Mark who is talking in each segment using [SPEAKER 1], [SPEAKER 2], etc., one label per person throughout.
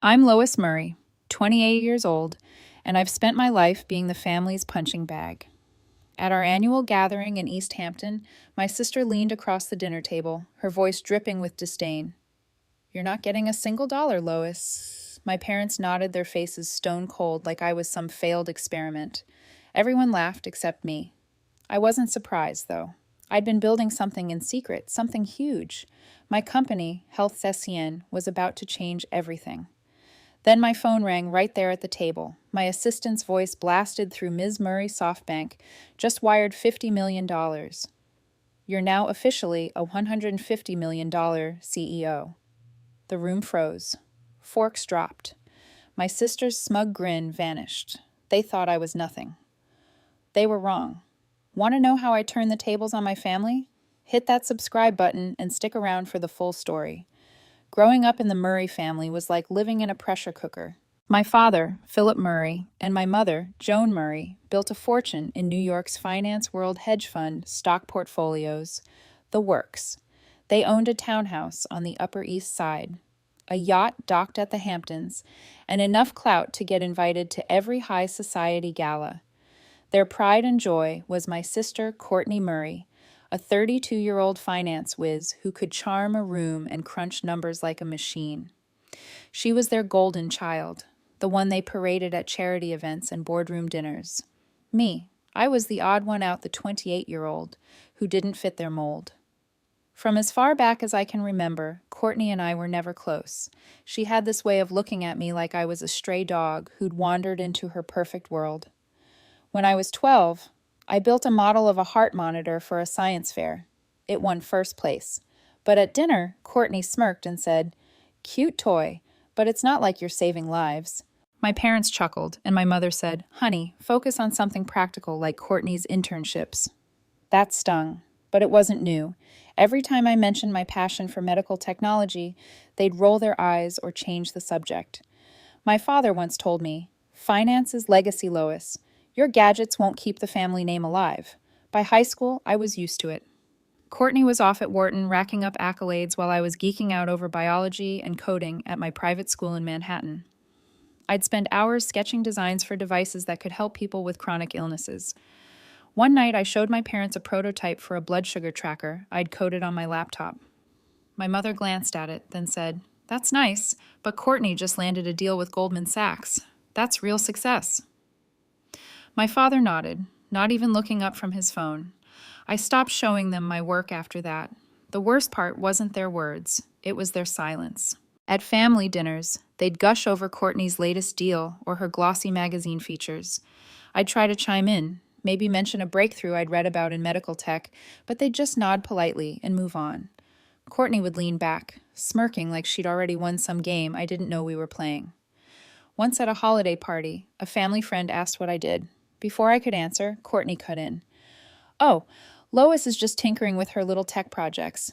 [SPEAKER 1] I'm Lois Murray, 28 years old, and I've spent my life being the family's punching bag. At our annual gathering in East Hampton, my sister leaned across the dinner table, her voice dripping with disdain. "You're not getting a single dollar, Lois." My parents nodded, their faces stone cold like I was some failed experiment. Everyone laughed except me. I wasn't surprised, though. I'd been building something in secret, something huge. My company, HealthSync, was about to change everything. Then my phone rang right there at the table. My assistant's voice blasted through Ms. Murray SoftBank. "Just wired $50 million. You're now officially a $150 million CEO. The room froze. Forks dropped. My sister's smug grin vanished. They thought I was nothing. They were wrong. Want to know how I turned the tables on my family? Hit that subscribe button and stick around for the full story. Growing up in the Murray family was like living in a pressure cooker. My father, Philip Murray, and my mother, Joan Murray, built a fortune in New York's finance world hedge fund stock portfolios, the works. They owned a townhouse on the Upper East Side, a yacht docked at the Hamptons, and enough clout to get invited to every high society gala. Their pride and joy was my sister, Courtney Murray, a 32-year-old finance whiz who could charm a room and crunch numbers like a machine. She was their golden child, the one they paraded at charity events and boardroom dinners. Me, I was the odd one out, the 28-year-old, who didn't fit their mold. From as far back as I can remember, Courtney and I were never close. She had this way of looking at me like I was a stray dog who'd wandered into her perfect world. When I was 12, I built a model of a heart monitor for a science fair. It won first place. But at dinner, Courtney smirked and said, "Cute toy, but it's not like you're saving lives." My parents chuckled, and my mother said, "Honey, focus on something practical like Courtney's internships." That stung, but it wasn't new. Every time I mentioned my passion for medical technology, they'd roll their eyes or change the subject. My father once told me, "Finance is legacy, Lois. Your gadgets won't keep the family name alive." By high school, I was used to it. Courtney was off at Wharton racking up accolades while I was geeking out over biology and coding at my private school in Manhattan. I'd spend hours sketching designs for devices that could help people with chronic illnesses. One night, I showed my parents a prototype for a blood sugar tracker I'd coded on my laptop. My mother glanced at it, then said, "That's nice, but Courtney just landed a deal with Goldman Sachs. That's real success." My father nodded, not even looking up from his phone. I stopped showing them my work after that. The worst part wasn't their words, it was their silence. At family dinners, they'd gush over Courtney's latest deal or her glossy magazine features. I'd try to chime in, maybe mention a breakthrough I'd read about in medical tech, but they'd just nod politely and move on. Courtney would lean back, smirking like she'd already won some game I didn't know we were playing. Once at a holiday party, a family friend asked what I did. Before I could answer, Courtney cut in. "Oh, Lois is just tinkering with her little tech projects."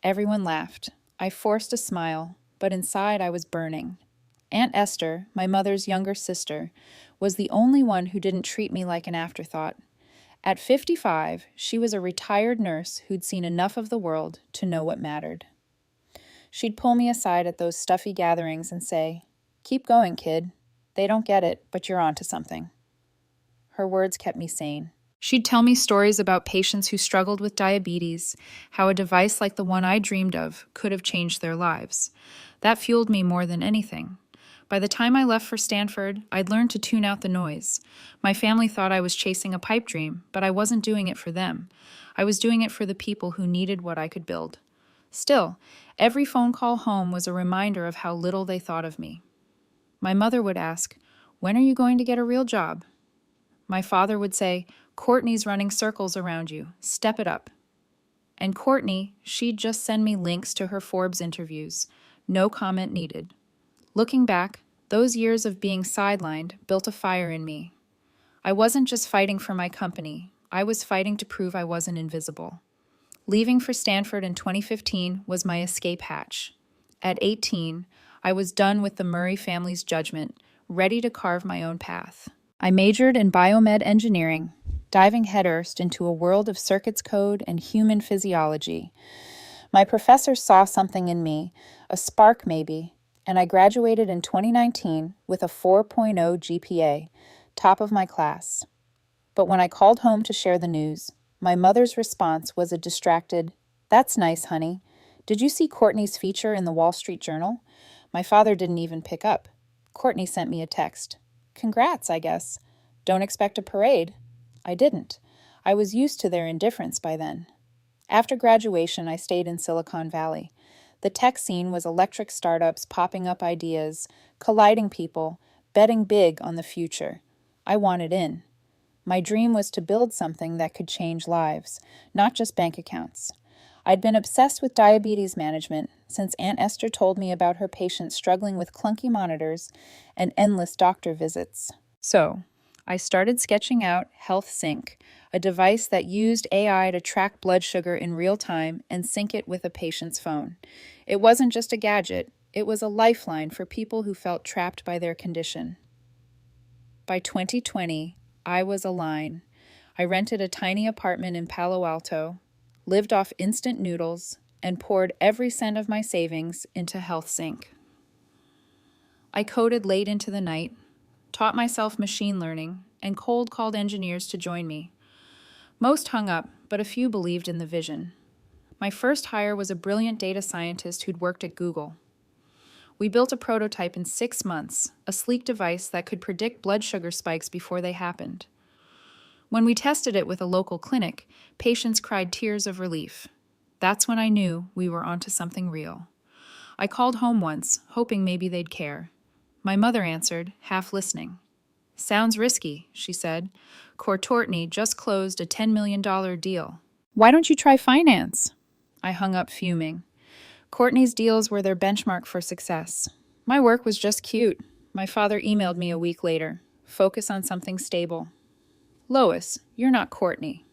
[SPEAKER 1] Everyone laughed. I forced a smile, but inside I was burning. Aunt Esther, my mother's younger sister, was the only one who didn't treat me like an afterthought. At 55, she was a retired nurse who'd seen enough of the world to know what mattered. She'd pull me aside at those stuffy gatherings and say, "Keep going, kid. They don't get it, but you're onto something." Her words kept me sane. She'd tell me stories about patients who struggled with diabetes, how a device like the one I dreamed of could have changed their lives. That fueled me more than anything. By the time I left for Stanford, I'd learned to tune out the noise. My family thought I was chasing a pipe dream, but I wasn't doing it for them. I was doing it for the people who needed what I could build. Still, every phone call home was a reminder of how little they thought of me. My mother would ask, "When are you going to get a real job?" My father would say, "Courtney's running circles around you. Step it up." And Courtney, she'd just send me links to her Forbes interviews. No comment needed. Looking back, those years of being sidelined built a fire in me. I wasn't just fighting for my company. I was fighting to prove I wasn't invisible. Leaving for Stanford in 2015 was my escape hatch. At 18, I was done with the Murray family's judgment, ready to carve my own path. I majored in biomed engineering, diving headfirst into a world of circuits code and human physiology. My professor saw something in me, a spark maybe, and I graduated in 2019 with a 4.0 GPA, top of my class. But when I called home to share the news, my mother's response was a distracted, "That's nice, honey. Did you see Courtney's feature in the Wall Street Journal?" My father didn't even pick up. Courtney sent me a text. "Congrats, I guess. Don't expect a parade." I didn't. I was used to their indifference by then. After graduation, I stayed in Silicon Valley. The tech scene was electric startups popping up ideas, colliding people, betting big on the future. I wanted in. My dream was to build something that could change lives, not just bank accounts. I'd been obsessed with diabetes management since Aunt Esther told me about her patients struggling with clunky monitors and endless doctor visits. So, I started sketching out HealthSync, a device that used AI to track blood sugar in real time and sync it with a patient's phone. It wasn't just a gadget, it was a lifeline for people who felt trapped by their condition. By 2020, I was a line. I rented a tiny apartment in Palo Alto, lived off instant noodles, and poured every cent of my savings into HealthSync. I coded late into the night, taught myself machine learning, and cold called engineers to join me. Most hung up, but a few believed in the vision. My first hire was a brilliant data scientist who'd worked at Google. We built a prototype in 6 months, a sleek device that could predict blood sugar spikes before they happened. When we tested it with a local clinic, patients cried tears of relief. That's when I knew we were onto something real. I called home once, hoping maybe they'd care. My mother answered, half listening. "Sounds risky," she said. "Courtney just closed a $10 million deal. Why don't you try finance?" I hung up fuming. Courtney's deals were their benchmark for success. My work was just cute. My father emailed me a week later. "Focus on something stable." "Lois, you're not Courtney."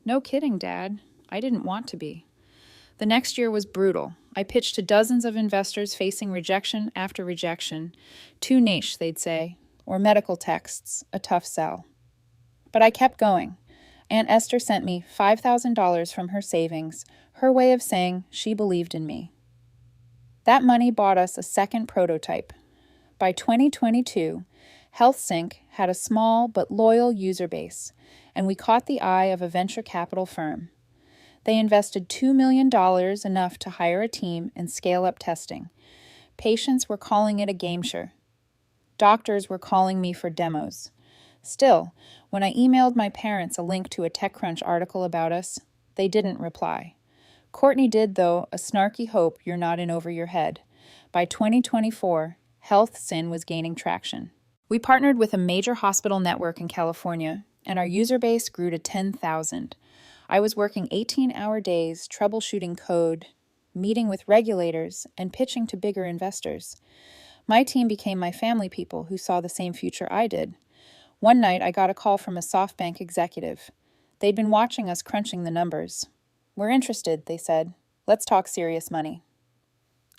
[SPEAKER 1] "No kidding, Dad. I didn't want to be." The next year was brutal. I pitched to dozens of investors facing rejection after rejection. Too niche, they'd say, or medical texts, a tough sell. But I kept going. Aunt Esther sent me $5,000 from her savings, her way of saying she believed in me. That money bought us a second prototype. By 2022, HealthSync had a small but loyal user base, and we caught the eye of a venture capital firm. They invested $2 million, enough to hire a team and scale up testing. Patients were calling it a game-changer. Doctors were calling me for demos. Still, when I emailed my parents a link to a TechCrunch article about us, they didn't reply. Courtney did, though, a snarky hope you're not in over your head. By 2024, HealthSync was gaining traction. We partnered with a major hospital network in California, and our user base grew to 10,000. I was working 18-hour days, troubleshooting code, meeting with regulators, and pitching to bigger investors. My team became my family people who saw the same future I did. One night, I got a call from a SoftBank executive. They'd been watching us crunching the numbers. "We're interested," they said. "Let's talk serious money."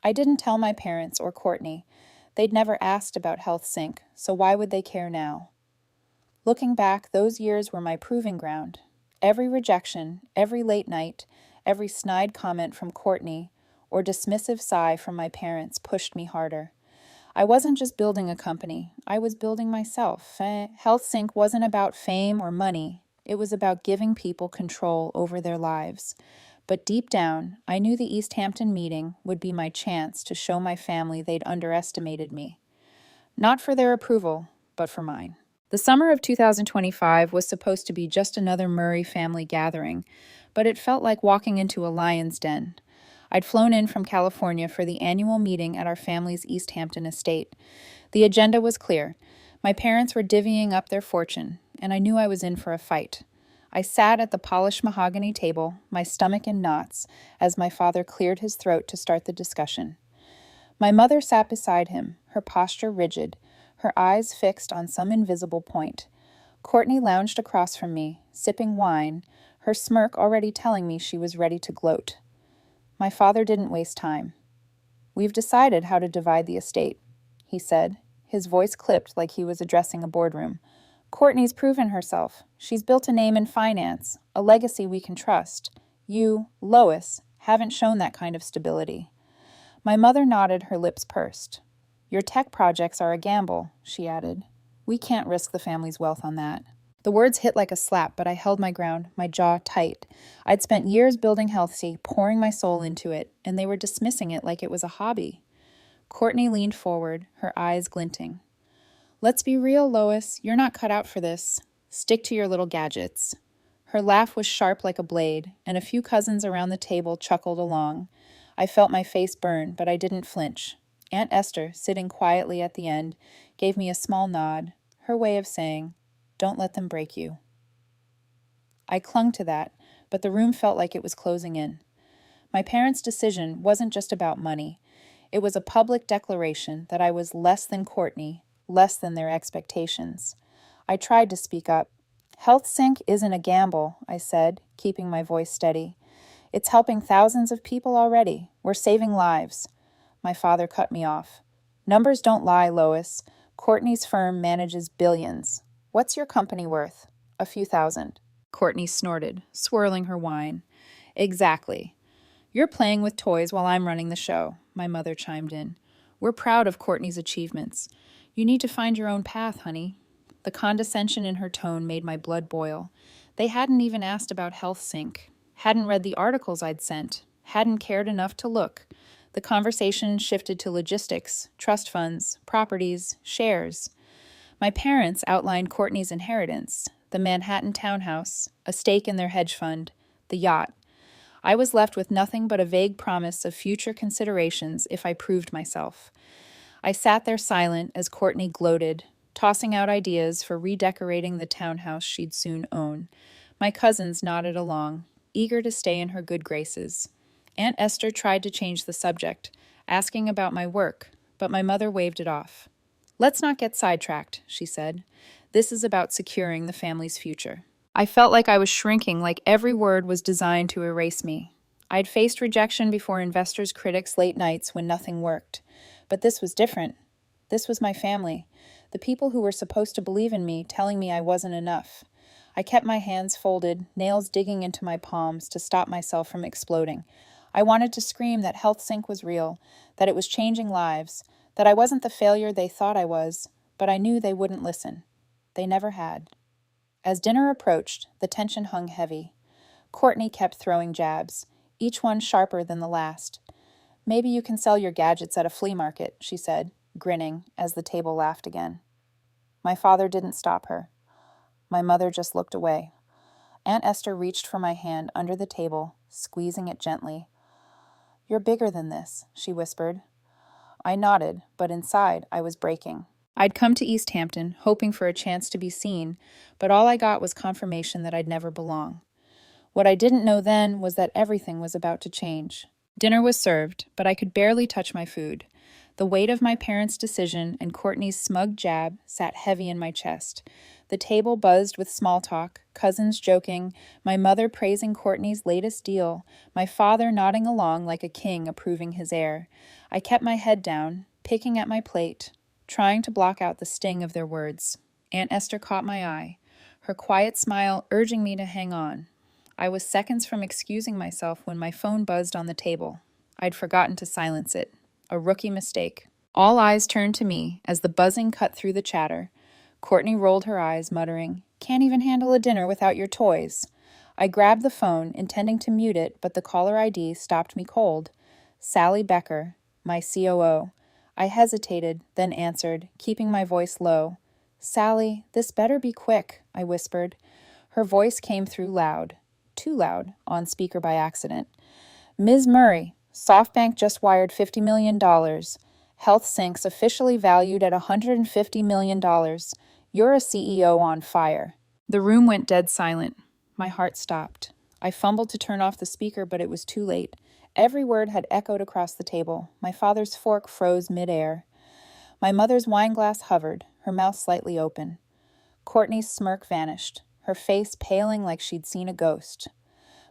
[SPEAKER 1] I didn't tell my parents or Courtney. They'd never asked about HealthSync, so why would they care now? Looking back, those years were my proving ground. Every rejection, every late night, every snide comment from Courtney, or dismissive sigh from my parents pushed me harder. I wasn't just building a company, I was building myself. HealthSync wasn't about fame or money, it was about giving people control over their lives. But deep down, I knew the East Hampton meeting would be my chance to show my family they'd underestimated me. Not for their approval, but for mine. The summer of 2025 was supposed to be just another Murray family gathering, but it felt like walking into a lion's den. I'd flown in from California for the annual meeting at our family's East Hampton estate. The agenda was clear. My parents were divvying up their fortune, and I knew I was in for a fight. I sat at the polished mahogany table, my stomach in knots, as my father cleared his throat to start the discussion. My mother sat beside him, her posture rigid, her eyes fixed on some invisible point. Courtney lounged across from me, sipping wine, her smirk already telling me she was ready to gloat. My father didn't waste time. "We've decided how to divide the estate," he said, his voice clipped like he was addressing a boardroom. "Courtney's proven herself. She's built a name in finance, a legacy we can trust. You, Lois, haven't shown that kind of stability." My mother nodded, her lips pursed. Your tech projects are a gamble, she added. We can't risk the family's wealth on that. The words hit like a slap, but I held my ground, my jaw tight. I'd spent years building HealthSync, pouring my soul into it, and they were dismissing it like it was a hobby. Courtney leaned forward, her eyes glinting. Let's be real, Lois. You're not cut out for this. Stick to your little gadgets. Her laugh was sharp like a blade, and a few cousins around the table chuckled along. I felt my face burn, but I didn't flinch. Aunt Esther, sitting quietly at the end, gave me a small nod, her way of saying, "Don't let them break you." I clung to that, but the room felt like it was closing in. My parents' decision wasn't just about money. It was a public declaration that I was less than Courtney, less than their expectations. I tried to speak up. HealthSync isn't a gamble, I said, keeping my voice steady. It's helping thousands of people already. We're saving lives. My father cut me off. Numbers don't lie, Lois. Courtney's firm manages billions. What's your company worth? A few thousand. Courtney snorted, swirling her wine. Exactly. You're playing with toys while I'm running the show, my mother chimed in. We're proud of Courtney's achievements. You need to find your own path, honey. The condescension in her tone made my blood boil. They hadn't even asked about HealthSync, hadn't read the articles I'd sent, hadn't cared enough to look. The conversation shifted to logistics, trust funds, properties, shares. My parents outlined Courtney's inheritance, the Manhattan townhouse, a stake in their hedge fund, the yacht. I was left with nothing but a vague promise of future considerations if I proved myself. I sat there silent as Courtney gloated, tossing out ideas for redecorating the townhouse she'd soon own. My cousins nodded along, eager to stay in her good graces. Aunt Esther tried to change the subject, asking about my work, but my mother waved it off. Let's not get sidetracked, she said. This is about securing the family's future. I felt like I was shrinking, like every word was designed to erase me. I'd faced rejection before investors' critics late nights when nothing worked. But this was different. This was my family. The people who were supposed to believe in me, telling me I wasn't enough. I kept my hands folded, nails digging into my palms to stop myself from exploding. I wanted to scream that HealthSync was real, that it was changing lives, that I wasn't the failure they thought I was, but I knew they wouldn't listen. They never had. As dinner approached, the tension hung heavy. Courtney kept throwing jabs, each one sharper than the last. Maybe you can sell your gadgets at a flea market, she said, grinning as the table laughed again. My father didn't stop her. My mother just looked away. Aunt Esther reached for my hand under the table, squeezing it gently. You're bigger than this, she whispered. I nodded, but inside I was breaking. I'd come to East Hampton, hoping for a chance to be seen, but all I got was confirmation that I'd never belong. What I didn't know then was that everything was about to change. Dinner was served, but I could barely touch my food. The weight of my parents' decision and Courtney's smug jab sat heavy in my chest. The table buzzed with small talk, cousins joking, my mother praising Courtney's latest deal, my father nodding along like a king approving his heir. I kept my head down, picking at my plate, trying to block out the sting of their words. Aunt Esther caught my eye, her quiet smile urging me to hang on. I was seconds from excusing myself when my phone buzzed on the table. I'd forgotten to silence it. A rookie mistake. All eyes turned to me as the buzzing cut through the chatter. Courtney rolled her eyes, muttering, "Can't even handle a dinner without your toys." I grabbed the phone, intending to mute it, but the caller ID stopped me cold. Sally Becker, my COO. I hesitated, then answered, keeping my voice low. "Sally, this better be quick," I whispered. Her voice came through loud. Too loud, on speaker by accident. "Ms. Murray, SoftBank just wired $50 million. HealthSync's officially valued at $150 million. You're a CEO on fire." The room went dead silent. My heart stopped. I fumbled to turn off the speaker, but it was too late. Every word had echoed across the table. My father's fork froze midair. My mother's wine glass hovered, her mouth slightly open. Courtney's smirk vanished, her face paling like she'd seen a ghost.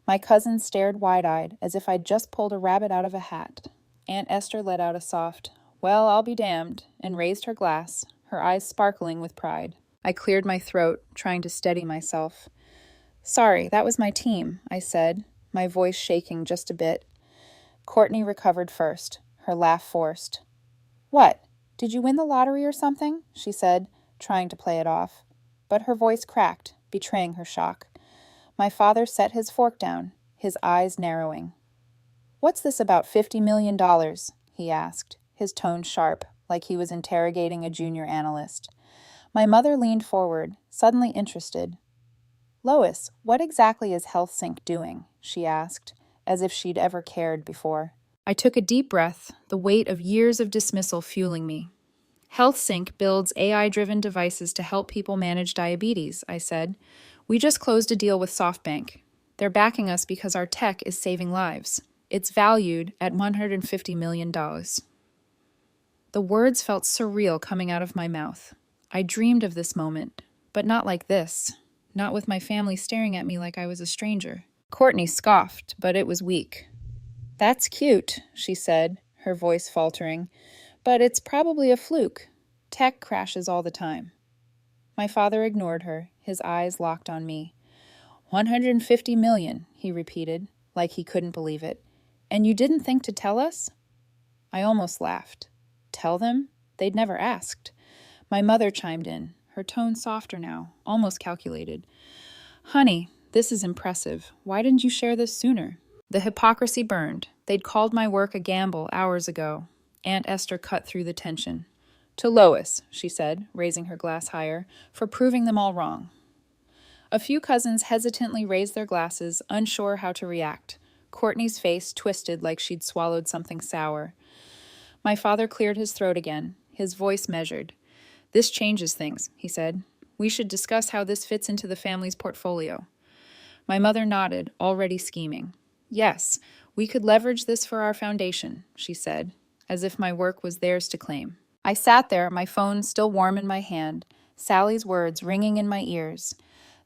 [SPEAKER 1] My cousin stared wide-eyed, as if I'd just pulled a rabbit out of a hat. Aunt Esther let out a soft, "Well, I'll be damned," and raised her glass, her eyes sparkling with pride. I cleared my throat, trying to steady myself. "Sorry, that was my team," I said, my voice shaking just a bit. Courtney recovered first, her laugh forced. "What? Did you win the lottery or something? She said, trying to play it off. But her voice cracked, betraying her shock. My father set his fork down, his eyes narrowing. What's this about $50 million? He asked, his tone sharp, like he was interrogating a junior analyst. My mother leaned forward, suddenly interested. Lois, what exactly is HealthSync doing? She asked, as if she'd ever cared before. I took a deep breath, the weight of years of dismissal fueling me. HealthSync builds AI-driven devices to help people manage diabetes, I said. We just closed a deal with SoftBank. They're backing us because our tech is saving lives. It's valued at $150 million. The words felt surreal coming out of my mouth. I dreamed of this moment, but not like this. Not with my family staring at me like I was a stranger. Courtney scoffed, but it was weak. That's cute, she said, her voice faltering, but it's probably a fluke. Tech crashes all the time. My father ignored her, his eyes locked on me. 150 million, he repeated, like he couldn't believe it. And you didn't think to tell us? I almost laughed. Tell them? They'd never asked. My mother chimed in, her tone softer now, almost calculated. Honey, this is impressive. Why didn't you share this sooner? The hypocrisy burned. They'd called my work a gamble hours ago. Aunt Esther cut through the tension. To Lois, she said, raising her glass higher, for proving them all wrong. A few cousins hesitantly raised their glasses, unsure how to react. Courtney's face twisted like she'd swallowed something sour. My father cleared his throat again, his voice measured. This changes things, he said. We should discuss how this fits into the family's portfolio. My mother nodded, already scheming. Yes, we could leverage this for our foundation, she said, as if my work was theirs to claim. I sat there, my phone still warm in my hand, Sally's words ringing in my ears.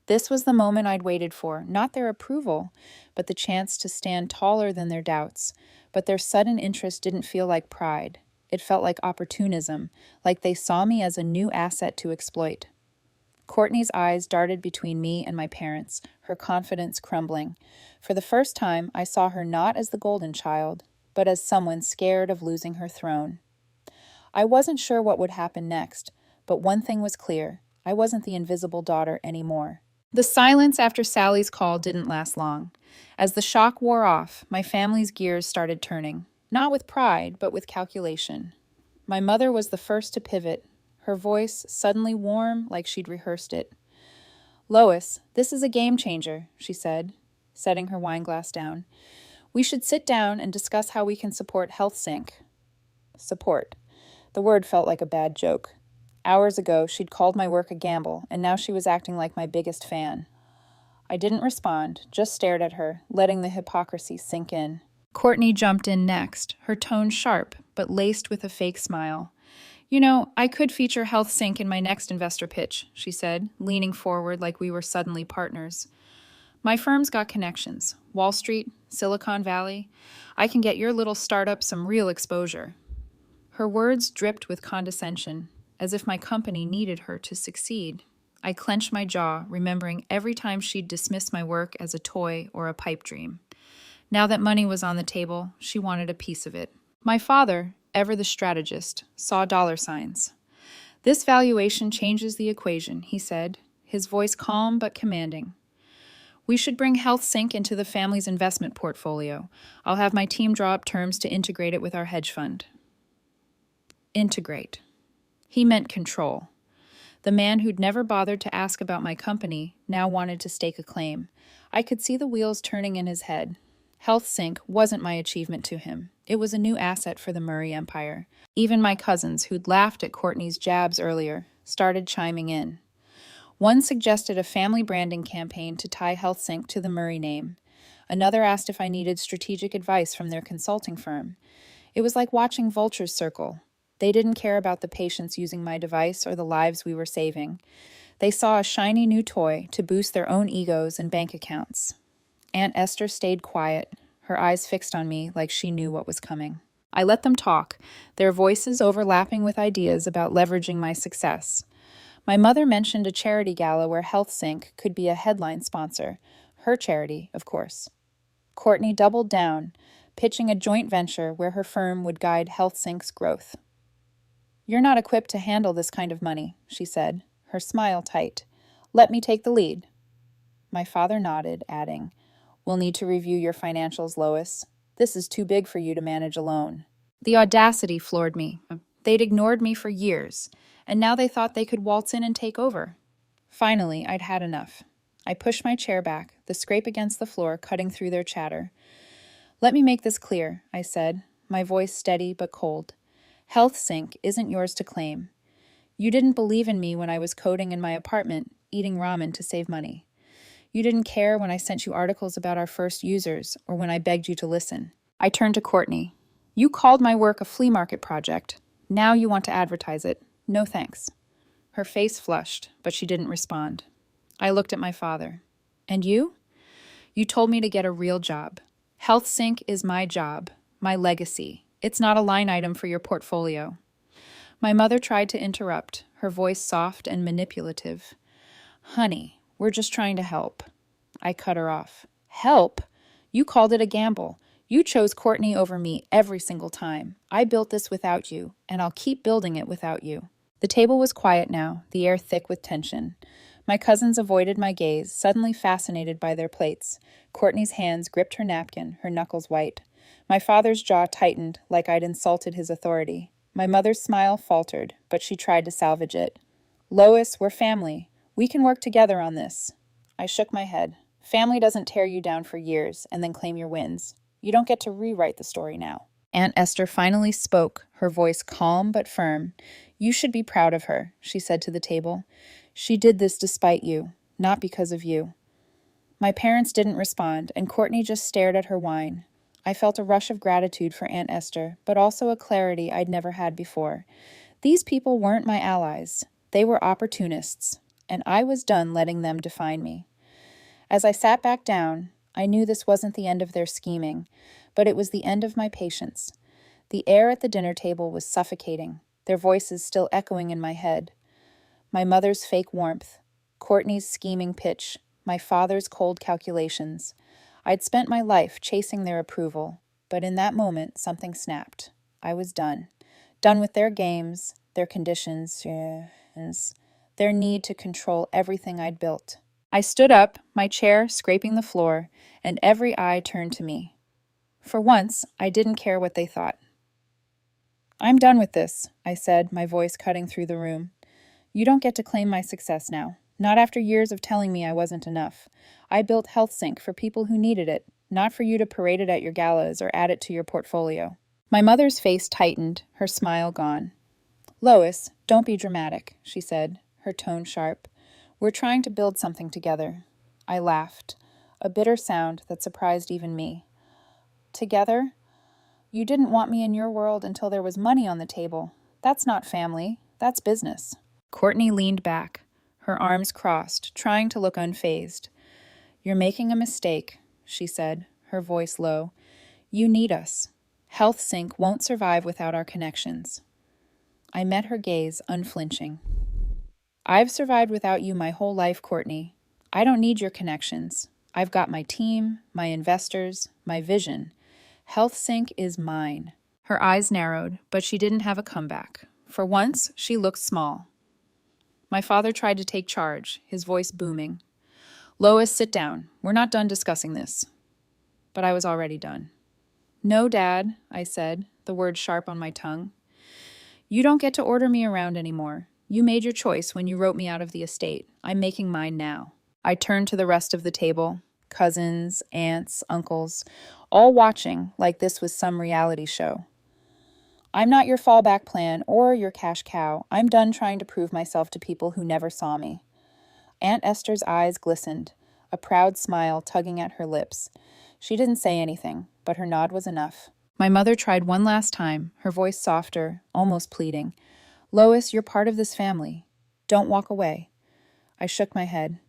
[SPEAKER 1] This was the moment I'd waited for, not their approval, but the chance to stand taller than their doubts. But their sudden interest didn't feel like pride. It felt like opportunism, like they saw me as a new asset to exploit. Courtney's eyes darted between me and my parents, her confidence crumbling. For the first time, I saw her not as the golden child, but as someone scared of losing her throne. I wasn't sure what would happen next, but one thing was clear. I wasn't the invisible daughter anymore. The silence after Sally's call didn't last long. As the shock wore off, my family's gears started turning, not with pride, but with calculation. My mother was the first to pivot, her voice suddenly warm like she'd rehearsed it. Lois, this is a game changer, she said, setting her wineglass down. We should sit down and discuss how we can support HealthSync. Support. The word felt like a bad joke. Hours ago, she'd called my work a gamble, and now she was acting like my biggest fan. I didn't respond, just stared at her, letting the hypocrisy sink in. Courtney jumped in next, her tone sharp, but laced with a fake smile. You know, I could feature HealthSync in my next investor pitch, she said, leaning forward like we were suddenly partners. My firm's got connections. Wall Street, Silicon Valley. I can get your little startup some real exposure. Her words dripped with condescension, as if my company needed her to succeed. I clenched my jaw, remembering every time she'd dismiss my work as a toy or a pipe dream. Now that money was on the table, she wanted a piece of it. My father, ever the strategist, saw dollar signs. This valuation changes the equation, he said, his voice calm but commanding. We should bring HealthSync into the family's investment portfolio. I'll have my team draw up terms to integrate it with our hedge fund. Integrate. He meant control. The man who'd never bothered to ask about my company now wanted to stake a claim. I could see the wheels turning in his head. HealthSync wasn't my achievement to him. It was a new asset for the Murray empire. Even my cousins, who'd laughed at Courtney's jabs earlier, started chiming in. One suggested a family branding campaign to tie HealthSync to the Murray name. Another asked if I needed strategic advice from their consulting firm. It was like watching vultures circle. They didn't care about the patients using my device or the lives we were saving. They saw a shiny new toy to boost their own egos and bank accounts. Aunt Esther stayed quiet, her eyes fixed on me like she knew what was coming. I let them talk, their voices overlapping with ideas about leveraging my success. My mother mentioned a charity gala where HealthSync could be a headline sponsor. Her charity, of course. Courtney doubled down, pitching a joint venture where her firm would guide HealthSync's growth. "You're not equipped to handle this kind of money," she said, her smile tight. "Let me take the lead." My father nodded, adding, "We'll need to review your financials, Lois. This is too big for you to manage alone." The audacity floored me. They'd ignored me for years, and now they thought they could waltz in and take over. Finally, I'd had enough. I pushed my chair back, the scrape against the floor cutting through their chatter. "Let me make this clear," I said, my voice steady but cold. "HealthSync isn't yours to claim. You didn't believe in me when I was coding in my apartment, eating ramen to save money. You didn't care when I sent you articles about our first users or when I begged you to listen." I turned to Courtney. "You called my work a flea market project. Now you want to advertise it. No thanks." Her face flushed, but she didn't respond. I looked at my father. "And you? You told me to get a real job. HealthSync is my job, my legacy. It's not a line item for your portfolio." My mother tried to interrupt, her voice soft and manipulative. "Honey, we're just trying to help." I cut her off. "Help? You called it a gamble. You chose Courtney over me every single time. I built this without you, and I'll keep building it without you." The table was quiet now, the air thick with tension. My cousins avoided my gaze, suddenly fascinated by their plates. Courtney's hands gripped her napkin, her knuckles white. My father's jaw tightened, like I'd insulted his authority. My mother's smile faltered, but she tried to salvage it. "Lois, we're family. We can work together on this." I shook my head. Family doesn't tear you down for years and then claim your wins. You don't get to rewrite the story now. Aunt Esther finally spoke, her voice calm but firm. "You should be proud of her," she said to the table. "She did this despite you, not because of you." My parents didn't respond, and Courtney just stared at her wine. I felt a rush of gratitude for Aunt Esther, but also a clarity I'd never had before. These people weren't my allies. They were opportunists, and I was done letting them define me. As I sat back down, I knew this wasn't the end of their scheming, but it was the end of my patience. The air at the dinner table was suffocating, their voices still echoing in my head. My mother's fake warmth, Courtney's scheming pitch, my father's cold calculations. I'd spent my life chasing their approval, but in that moment something snapped. I was done. Done with their games, their conditions, their need to control everything I'd built. I stood up, my chair scraping the floor, and every eye turned to me. For once, I didn't care what they thought. "I'm done with this," I said, my voice cutting through the room. "You don't get to claim my success now, not after years of telling me I wasn't enough. I built HealthSync for people who needed it, not for you to parade it at your galas or add it to your portfolio." My mother's face tightened, her smile gone. "Lois, don't be dramatic," she said, her tone sharp. "We're trying to build something together." I laughed, a bitter sound that surprised even me. "Together? You didn't want me in your world until there was money on the table. That's not family, that's business." Courtney leaned back, her arms crossed, trying to look unfazed. "You're making a mistake," she said, her voice low. "You need us. HealthSync won't survive without our connections." I met her gaze, unflinching. "I've survived without you my whole life, Courtney. I don't need your connections. I've got my team, my investors, my vision. HealthSync is mine." Her eyes narrowed, but she didn't have a comeback. For once, she looked small. My father tried to take charge, his voice booming. "Lois, sit down. We're not done discussing this." But I was already done. "No, Dad," I said, the word sharp on my tongue. "You don't get to order me around anymore. You made your choice when you wrote me out of the estate. I'm making mine now." I turned to the rest of the table, cousins, aunts, uncles, all watching like this was some reality show. "I'm not your fallback plan or your cash cow. I'm done trying to prove myself to people who never saw me." Aunt Esther's eyes glistened, a proud smile tugging at her lips. She didn't say anything, but her nod was enough. My mother tried one last time, her voice softer, almost pleading. "Lois, you're part of this family. Don't walk away." I shook my head.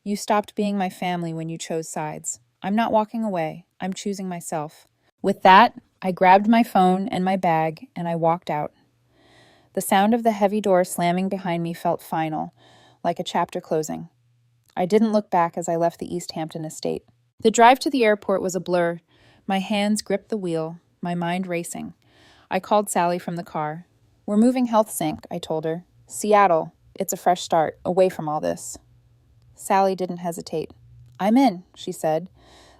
[SPEAKER 1] "You stopped being my family when you chose sides. I'm not walking away. I'm choosing myself." With that, I grabbed my phone and my bag, and I walked out. The sound of the heavy door slamming behind me felt final, like a chapter closing. I didn't look back as I left the East Hampton estate. The drive to the airport was a blur. My hands gripped the wheel, my mind racing. I called Sally from the car. We're moving HealthSync, I told her. Seattle. It's a fresh start, away from all this. Sally didn't hesitate. I'm in, she said.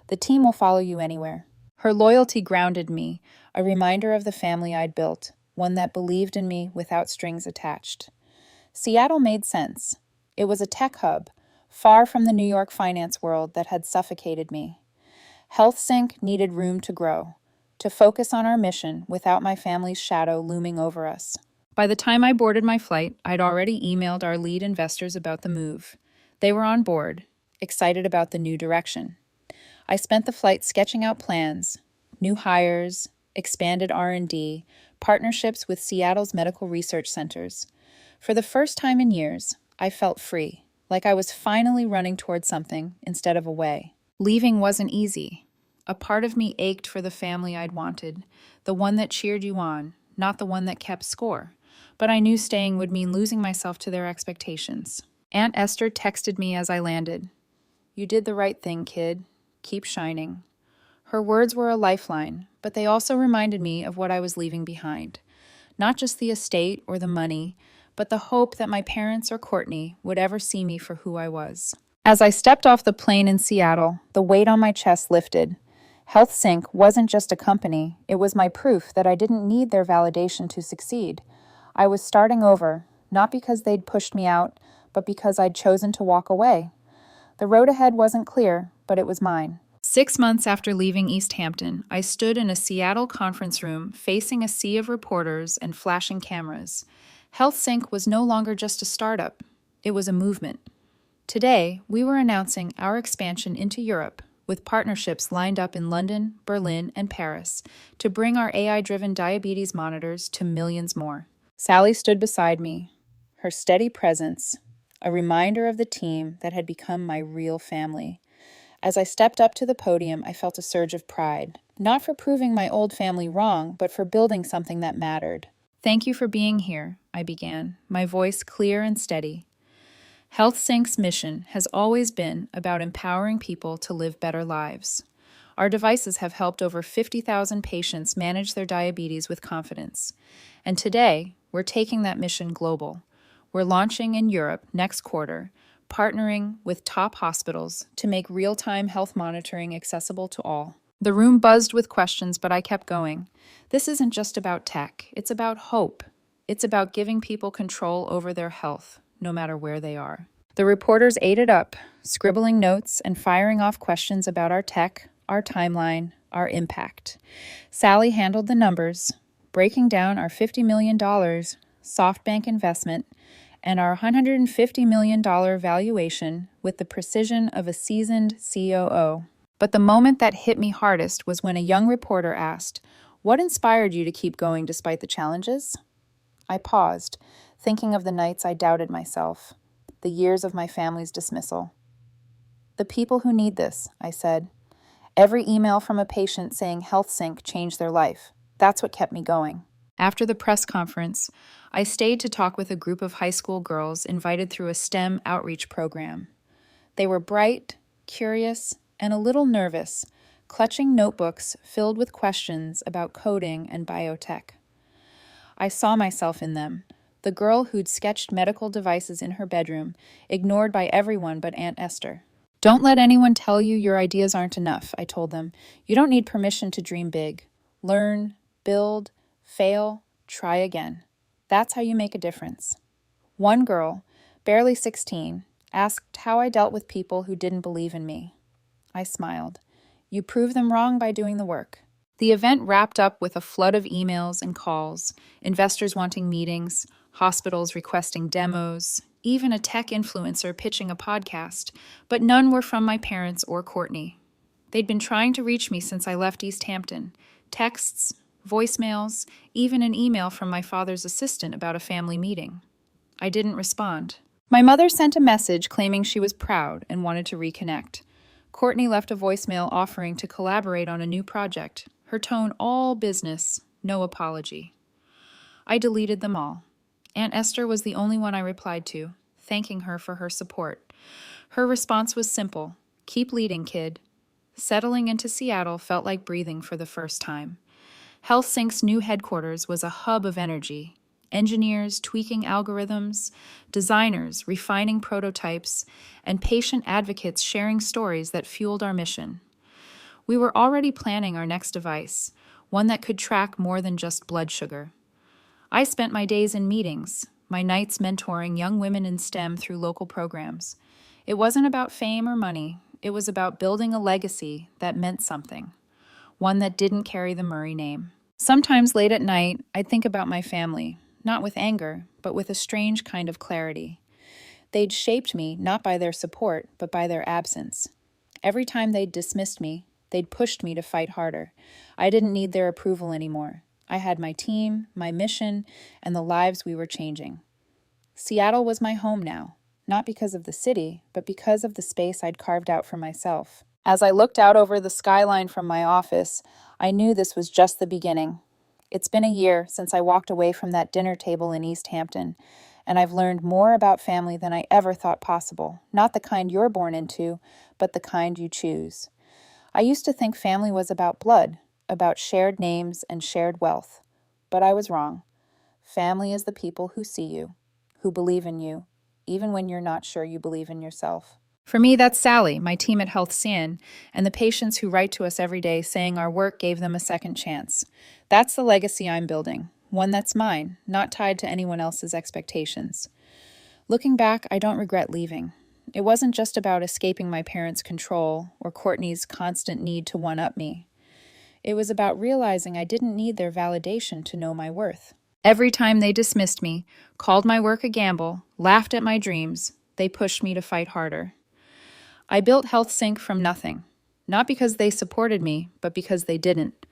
[SPEAKER 1] The team will follow you anywhere. Her loyalty grounded me, a reminder of the family I'd built, one that believed in me without strings attached. Seattle made sense. It was a tech hub, far from the New York finance world that had suffocated me. HealthSync needed room to grow, to focus on our mission without my family's shadow looming over us. By the time I boarded my flight, I'd already emailed our lead investors about the move. They were on board, excited about the new direction. I spent the flight sketching out plans, new hires, expanded R&D, partnerships with Seattle's medical research centers. For the first time in years, I felt free, like I was finally running toward something instead of away. Leaving wasn't easy. A part of me ached for the family I'd wanted, the one that cheered you on, not the one that kept score. But I knew staying would mean losing myself to their expectations. Aunt Esther texted me as I landed. You did the right thing, kid. Keep shining. Her words were a lifeline, but they also reminded me of what I was leaving behind. Not just the estate or the money, but the hope that my parents or Courtney would ever see me for who I was. As I stepped off the plane in Seattle, the weight on my chest lifted. HealthSync wasn't just a company, it was my proof that I didn't need their validation to succeed. I was starting over, not because they'd pushed me out, but because I'd chosen to walk away. The road ahead wasn't clear, but it was mine. 6 months after leaving East Hampton, I stood in a Seattle conference room facing a sea of reporters and flashing cameras. HealthSync was no longer just a startup. It was a movement. Today, we were announcing our expansion into Europe, with partnerships lined up in London, Berlin, and Paris to bring our AI-driven diabetes monitors to millions more. Sally stood beside me, her steady presence, a reminder of the team that had become my real family. As I stepped up to the podium, I felt a surge of pride, not for proving my old family wrong, but for building something that mattered. Thank you for being here, I began, my voice clear and steady. HealthSync's mission has always been about empowering people to live better lives. Our devices have helped over 50,000 patients manage their diabetes with confidence. And today, we're taking that mission global. We're launching in Europe next quarter, partnering with top hospitals to make real-time health monitoring accessible to all. The room buzzed with questions, but I kept going. This isn't just about tech. It's about hope. It's about giving people control over their health, no matter where they are. The reporters ate it up, scribbling notes and firing off questions about our tech, our timeline, our impact. Sally handled the numbers, breaking down our $50 million SoftBank investment and our $150 million valuation with the precision of a seasoned COO. But the moment that hit me hardest was when a young reporter asked, "What inspired you to keep going despite the challenges?" I paused, thinking of the nights I doubted myself, the years of my family's dismissal. "The people who need this," I said. Every email from a patient saying HealthSync changed their life. That's what kept me going. After the press conference, I stayed to talk with a group of high school girls invited through a STEM outreach program. They were bright, curious, and a little nervous, clutching notebooks filled with questions about coding and biotech. I saw myself in them, the girl who'd sketched medical devices in her bedroom, ignored by everyone but Aunt Esther. "Don't let anyone tell you your ideas aren't enough," I told them. "You don't need permission to dream big. Learn, build, fail, try again. That's how you make a difference." One girl, barely 16, asked how I dealt with people who didn't believe in me. I smiled. "You prove them wrong by doing the work." The event wrapped up with a flood of emails and calls, investors wanting meetings, hospitals requesting demos, even a tech influencer pitching a podcast, but none were from my parents or Courtney. They'd been trying to reach me since I left East Hampton. Texts, voicemails, even an email from my father's assistant about a family meeting. I didn't respond. My mother sent a message claiming she was proud and wanted to reconnect. Courtney left a voicemail offering to collaborate on a new project, her tone all business, no apology. I deleted them all. Aunt Esther was the only one I replied to, thanking her for her support. Her response was simple: "Keep leading, kid." Settling into Seattle felt like breathing for the first time. HealthSync's new headquarters was a hub of energy. engineers tweaking algorithms, designers refining prototypes, and patient advocates sharing stories that fueled our mission. We were already planning our next device, one that could track more than just blood sugar. I spent my days in meetings, my nights mentoring young women in STEM through local programs. It wasn't about fame or money. It was about building a legacy that meant something, one that didn't carry the Murray name. Sometimes late at night, I'd think about my family, not with anger, but with a strange kind of clarity. They'd shaped me not by their support, but by their absence. Every time they'd dismissed me, they'd pushed me to fight harder. I didn't need their approval anymore. I had my team, my mission, and the lives we were changing. Seattle was my home now, not because of the city, but because of the space I'd carved out for myself. As I looked out over the skyline from my office, I knew this was just the beginning. It's been a year since I walked away from that dinner table in East Hampton, and I've learned more about family than I ever thought possible. Not the kind you're born into, but the kind you choose. I used to think family was about blood, about shared names and shared wealth. But I was wrong. Family is the people who see you, who believe in you, even when you're not sure you believe in yourself. For me, that's Sally, my team at HealthSync, and the patients who write to us every day saying our work gave them a second chance. That's the legacy I'm building, one that's mine, not tied to anyone else's expectations. Looking back, I don't regret leaving. It wasn't just about escaping my parents' control or Courtney's constant need to one-up me. It was about realizing I didn't need their validation to know my worth. Every time they dismissed me, called my work a gamble, laughed at my dreams, they pushed me to fight harder. I built HealthSync from nothing, not because they supported me, but because they didn't.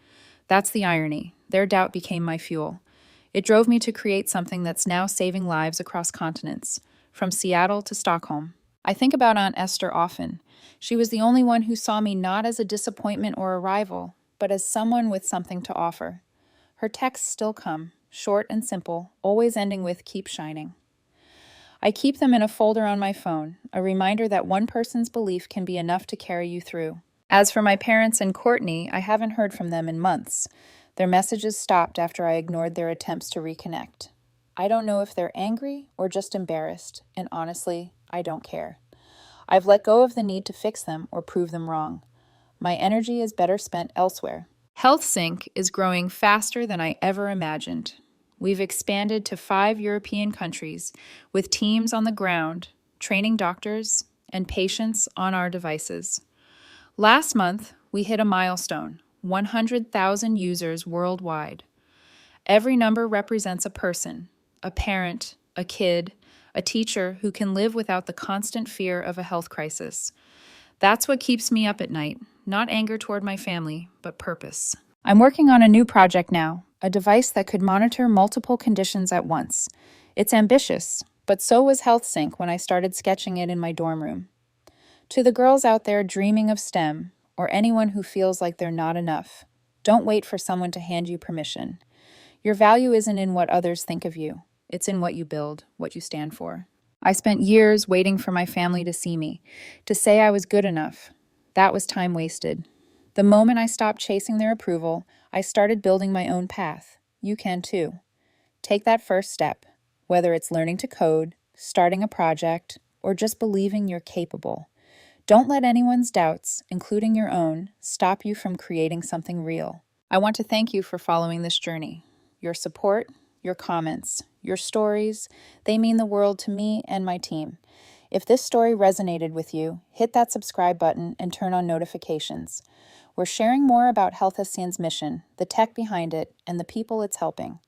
[SPEAKER 1] That's the irony. Their doubt became my fuel. It drove me to create something that's now saving lives across continents, from Seattle to Stockholm. I think about Aunt Esther often. She was the only one who saw me not as a disappointment or a rival, but as someone with something to offer. Her texts still come, short and simple, always ending with "keep shining." I keep them in a folder on my phone, a reminder that one person's belief can be enough to carry you through. As for my parents and Courtney, I haven't heard from them in months. Their messages stopped after I ignored their attempts to reconnect. I don't know if they're angry or just embarrassed, and honestly, I don't care. I've let go of the need to fix them or prove them wrong. My energy is better spent elsewhere. HealthSync is growing faster than I ever imagined. We've expanded to 5 European countries with teams on the ground, training doctors and patients on our devices. Last month, we hit a milestone, 100,000 users worldwide. Every number represents a person, a parent, a kid, a teacher who can live without the constant fear of a health crisis. That's what keeps me up at night, not anger toward my family, but purpose. I'm working on a new project now, a device that could monitor multiple conditions at once. It's ambitious, but so was HealthSync when I started sketching it in my dorm room. To the girls out there dreaming of STEM, or anyone who feels like they're not enough, don't wait for someone to hand you permission. Your value isn't in what others think of you. It's in what you build, what you stand for. I spent years waiting for my family to see me, to say I was good enough. That was time wasted. The moment I stopped chasing their approval, I started building my own path. You can too. Take that first step, whether it's learning to code, starting a project, or just believing you're capable. Don't let anyone's doubts, including your own, stop you from creating something real. I want to thank you for following this journey. Your support, your comments, your stories, they mean the world to me and my team. If this story resonated with you, hit that subscribe button and turn on notifications. We're sharing more about HealthSync's mission, the tech behind it, and the people it's helping.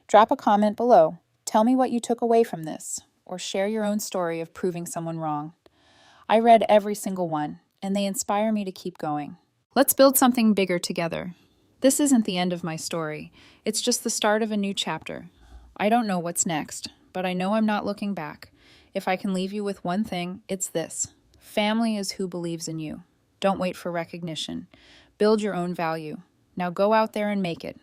[SPEAKER 1] Drop a comment below. Tell me what you took away from this, or share your own story of proving someone wrong. I read every single one, and they inspire me to keep going. Let's build something bigger together. This isn't the end of my story. It's just the start of a new chapter. I don't know what's next, but I know I'm not looking back. If I can leave you with one thing, it's this. Family is who believes in you. Don't wait for recognition. Build your own value. Now go out there and make it.